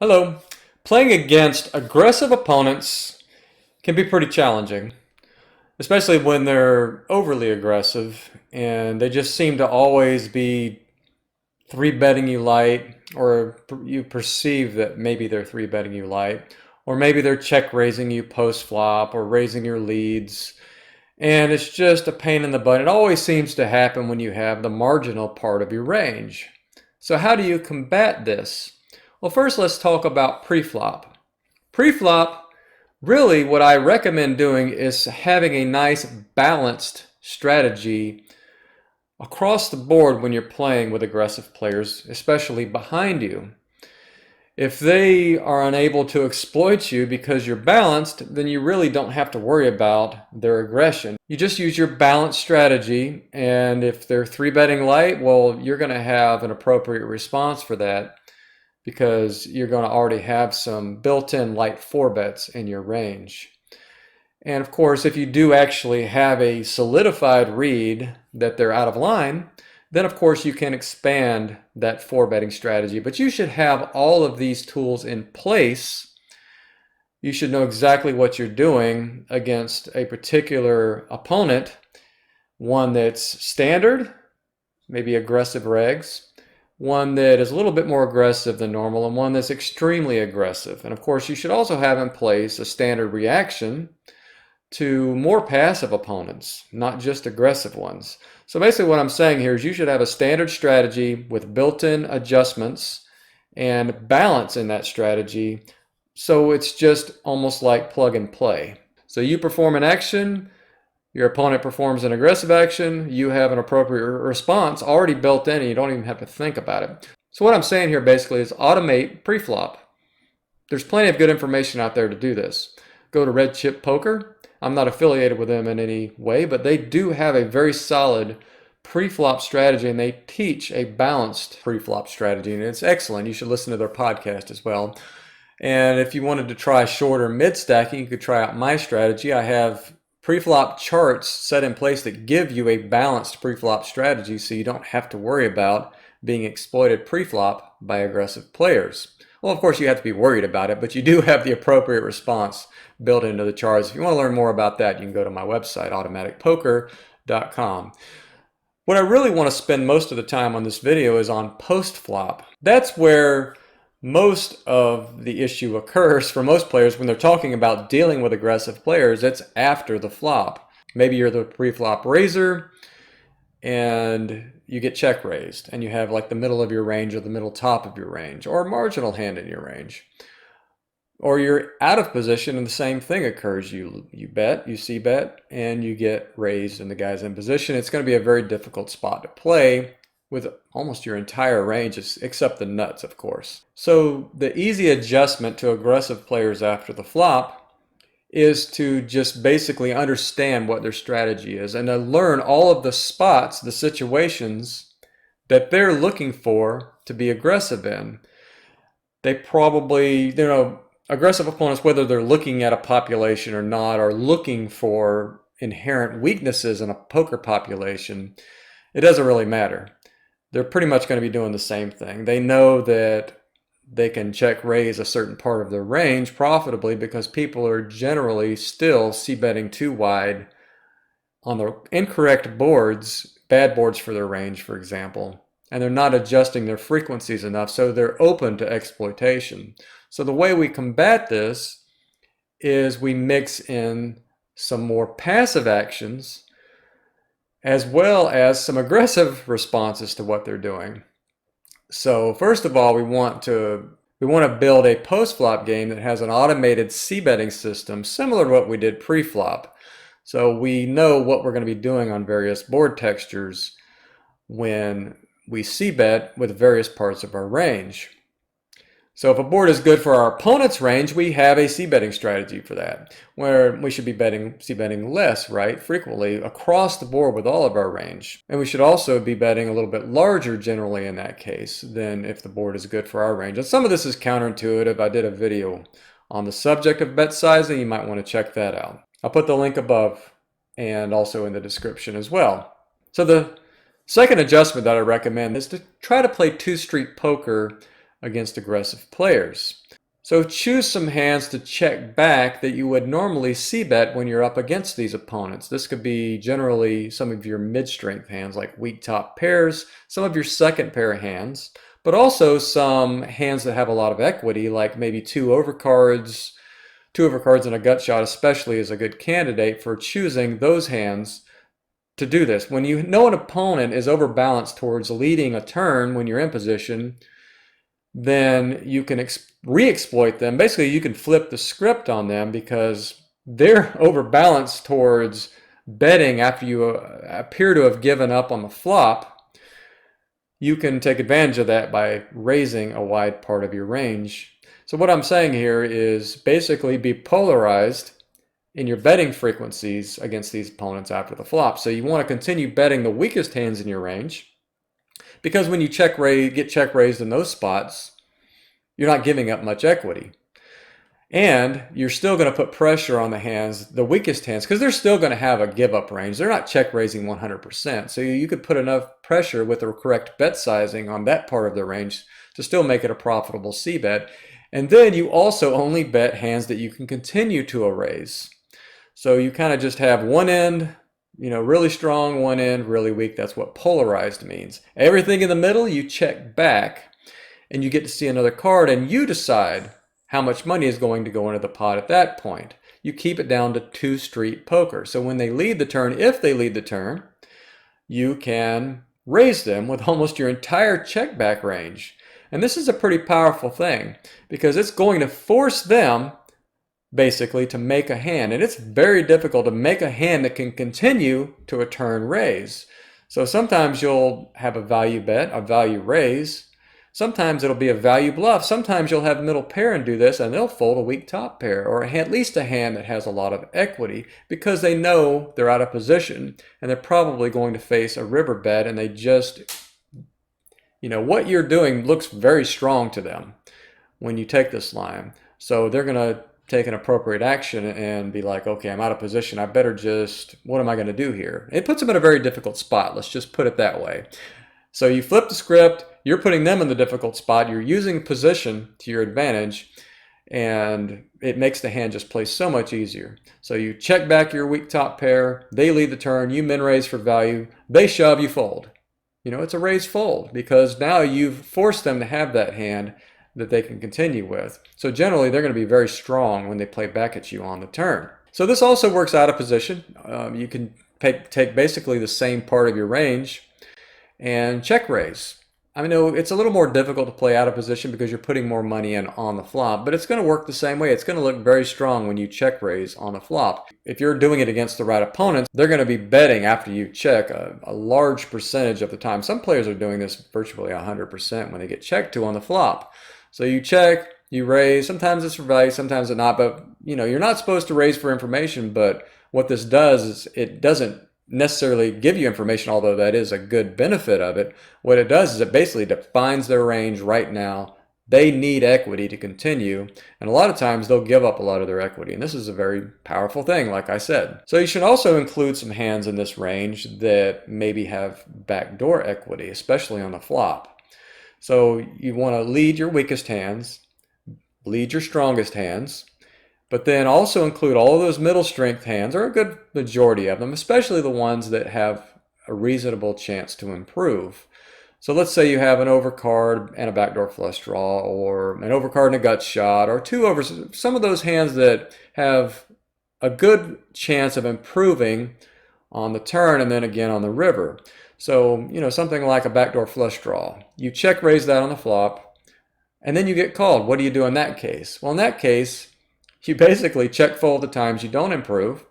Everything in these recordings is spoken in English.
Hello. Playing against aggressive opponents can be pretty challenging, especially when they're overly aggressive and they just seem to always be three betting you light, or you perceive that maybe they're three betting you light, or maybe they're check raising you post flop or raising your leads. And it's just a pain in the butt. It always seems to happen when you have the marginal part of your range. So how do you combat this? Well, first let's talk about pre-flop. Pre-flop, really what I recommend doing is having a nice balanced strategy across the board when you're playing with aggressive players, especially behind you. If they are unable to exploit you because you're balanced, then you really don't have to worry about their aggression. You just use your balanced strategy, and if they're three betting light, well, you're going to have an appropriate response for that because you're going to already have some built-in light four bets in your range. And of course, if you do actually have a solidified read that they're out of line, then of course you can expand that four betting strategy. But you should have all of these tools in place. You should know exactly what you're doing against a particular opponent, one that's standard, maybe aggressive regs, one that is a little bit more aggressive than normal, and one that's extremely aggressive. And of course, you should also have in place a standard reaction to more passive opponents, not just aggressive ones. So basically what I'm saying here is you should have a standard strategy with built-in adjustments and balance in that strategy, so it's just almost like plug and play. So you perform an action, your opponent performs an aggressive action, you have an appropriate response already built in and you don't even have to think about it. So what I'm saying here basically is automate pre-flop. There's plenty of good information out there to do this. Go to Red Chip Poker. I'm not affiliated with them in any way, but they do have a very solid pre-flop strategy, and they teach a balanced pre-flop strategy, and it's excellent. You should listen to their podcast as well. And if you wanted to try shorter mid-stacking, you could try out my strategy. I have pre-flop charts set in place that give you a balanced pre-flop strategy, so you don't have to worry about being exploited pre-flop by aggressive players. Well, of course, you have to be worried about it, but you do have the appropriate response built into the charts. If you want to learn more about that, you can go to my website, automaticpoker.com. What I really want to spend most of the time on this video is on post-flop. That's where most of the issue occurs for most players when they're talking about dealing with aggressive players. It's after the flop. Maybe you're the pre-flop raiser and you get check raised and you have like the middle of your range or the middle top of your range or a marginal hand in your range. Or you're out of position and the same thing occurs. You bet, you see bet, and you get raised and the guy's in position. It's going to be a very difficult spot to play with almost your entire range, except the nuts, of course. So the easy adjustment to aggressive players after the flop is to just basically understand what their strategy is and to learn all of the spots, the situations that they're looking for to be aggressive in. They probably, aggressive opponents, whether they're looking at a population or not, are looking for inherent weaknesses in a poker population. It doesn't really matter. They're pretty much going to be doing the same thing. They know that they can check raise a certain part of their range profitably because people are generally still c-betting too wide on the incorrect boards, bad boards for their range, for example, and they're not adjusting their frequencies enough, so they're open to exploitation. So the way we combat this is we mix in some more passive actions as well as some aggressive responses to what they're doing. So first of all, we want to build a post-flop game that has an automated c-betting system similar to what we did pre-flop. So we know what we're going to be doing on various board textures when we c-bet with various parts of our range. So if a board is good for our opponent's range, we have a c-betting strategy for that, where we should be c-betting less, right, frequently across the board with all of our range. And we should also be betting a little bit larger generally in that case than if the board is good for our range. And some of this is counterintuitive. I did a video on the subject of bet sizing. You might want to check that out. I'll put the link above and also in the description as well. So the second adjustment that I recommend is to try to play two-street poker against aggressive players. So choose some hands to check back that you would normally c-bet when you're up against these opponents. This could be generally some of your mid-strength hands like weak top pairs, some of your second pair of hands, but also some hands that have a lot of equity like maybe two overcards and a gut shot especially is a good candidate for choosing those hands to do this. When you know an opponent is overbalanced towards leading a turn when you're in position, then you can re-exploit them. Basically, you can flip the script on them because they're overbalanced towards betting after you appear to have given up on the flop. You can take advantage of that by raising a wide part of your range. So what I'm saying here is basically be polarized in your betting frequencies against these opponents after the flop. So you want to continue betting the weakest hands in your range, because when you get check raised in those spots, you're not giving up much equity. And you're still going to put pressure on the hands, the weakest hands, because they're still going to have a give up range. They're not check raising 100%. So you could put enough pressure with the correct bet sizing on that part of the range to still make it a profitable c-bet. And then you also only bet hands that you can continue to raise. So you kind of just have one end, really strong, one end really weak. That's what polarized means. Everything in the middle, you check back and you get to see another card and you decide how much money is going to go into the pot at that point. You keep it down to two street poker. So when they lead the turn, if they lead the turn, you can raise them with almost your entire check back range. And this is a pretty powerful thing because it's going to force them basically to make a hand, and it's very difficult to make a hand that can continue to a turn raise. So sometimes you'll have a value bet, a value raise. Sometimes it'll be a value bluff. Sometimes you'll have middle pair and do this and they'll fold a weak top pair, or at least a hand that has a lot of equity because they know they're out of position and they're probably going to face a river bet, and they just, what you're doing looks very strong to them when you take this line. So they're going to take an appropriate action and be like, okay, I'm out of position. I better what am I going to do here? It puts them in a very difficult spot. Let's just put it that way. So you flip the script, you're putting them in the difficult spot. You're using position to your advantage, and it makes the hand just play so much easier. So you check back your weak top pair, they lead the turn, you min raise for value, they shove, you fold. It's a raise fold because now you've forced them to have that hand that they can continue with. So generally they're going to be very strong when they play back at you on the turn. So this also works out of position. You can take basically the same part of your range and check raise. I mean, it's a little more difficult to play out of position because you're putting more money in on the flop, but it's going to work the same way. It's going to look very strong when you check raise on the flop. If you're doing it against the right opponents, they're going to be betting after you check a large percentage of the time. Some players are doing this virtually 100% when they get checked to on the flop. So you check, you raise, sometimes it's for value, sometimes it's not, but you're not supposed to raise for information, but what this does is it doesn't necessarily give you information, although that is a good benefit of it. What it does is it basically defines their range right now. They need equity to continue, and a lot of times they'll give up a lot of their equity, and this is a very powerful thing, like I said. So you should also include some hands in this range that maybe have backdoor equity, especially on the flop. So you want to lead your weakest hands, lead your strongest hands, but then also include all of those middle strength hands, or a good majority of them, especially the ones that have a reasonable chance to improve. So let's say you have an overcard and a backdoor flush draw, or an overcard and a gut shot, or two overs, some of those hands that have a good chance of improving on the turn and then again on the river. So, something like a backdoor flush draw. You check raise that on the flop, and then you get called. What do you do in that case? Well, in that case, you basically check fold the times you don't improve,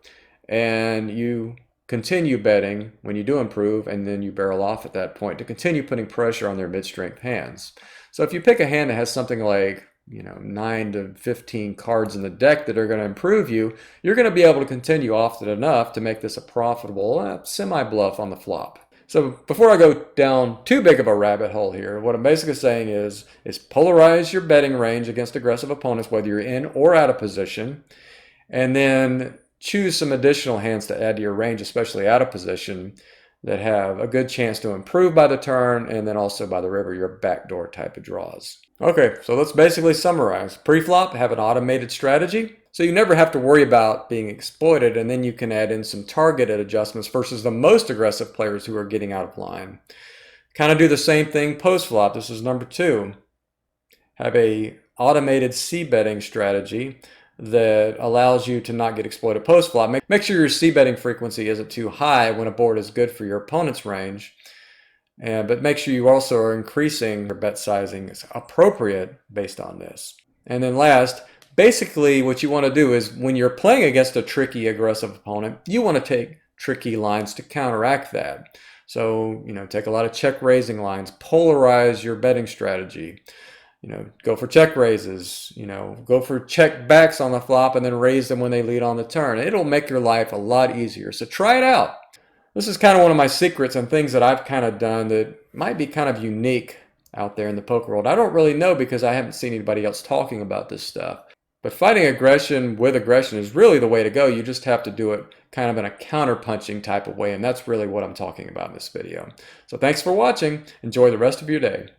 and you continue betting when you do improve, and then you barrel off at that point to continue putting pressure on their mid-strength hands. So if you pick a hand that has something like 9 to 15 cards in the deck that are going to improve you, you're going to be able to continue often enough to make this a profitable semi-bluff on the flop. So before I go down too big of a rabbit hole here, what I'm basically saying is polarize your betting range against aggressive opponents, whether you're in or out of position, and then choose some additional hands to add to your range, especially out of position, that have a good chance to improve by the turn and then also by the river, your backdoor type of draws. Okay, so let's basically summarize. Pre-flop, have an automated strategy, so you never have to worry about being exploited, and then you can add in some targeted adjustments versus the most aggressive players who are getting out of line. Kind of do the same thing post-flop. This is number 2. Have a automated c-betting strategy that allows you to not get exploited post-flop. Make sure your c-betting frequency isn't too high when a board is good for your opponent's range. But make sure you also are increasing your bet sizing is appropriate based on this. And then last, basically what you want to do is when you're playing against a tricky, aggressive opponent, you want to take tricky lines to counteract that. So, take a lot of check raising lines, polarize your betting strategy. Go for check raises, go for check backs on the flop and then raise them when they lead on the turn. It'll make your life a lot easier. So try it out. This is kind of one of my secrets and things that I've kind of done that might be kind of unique out there in the poker world. I don't really know because I haven't seen anybody else talking about this stuff. But fighting aggression with aggression is really the way to go. You just have to do it kind of in a counter-punching type of way, and that's really what I'm talking about in this video. So thanks for watching. Enjoy the rest of your day.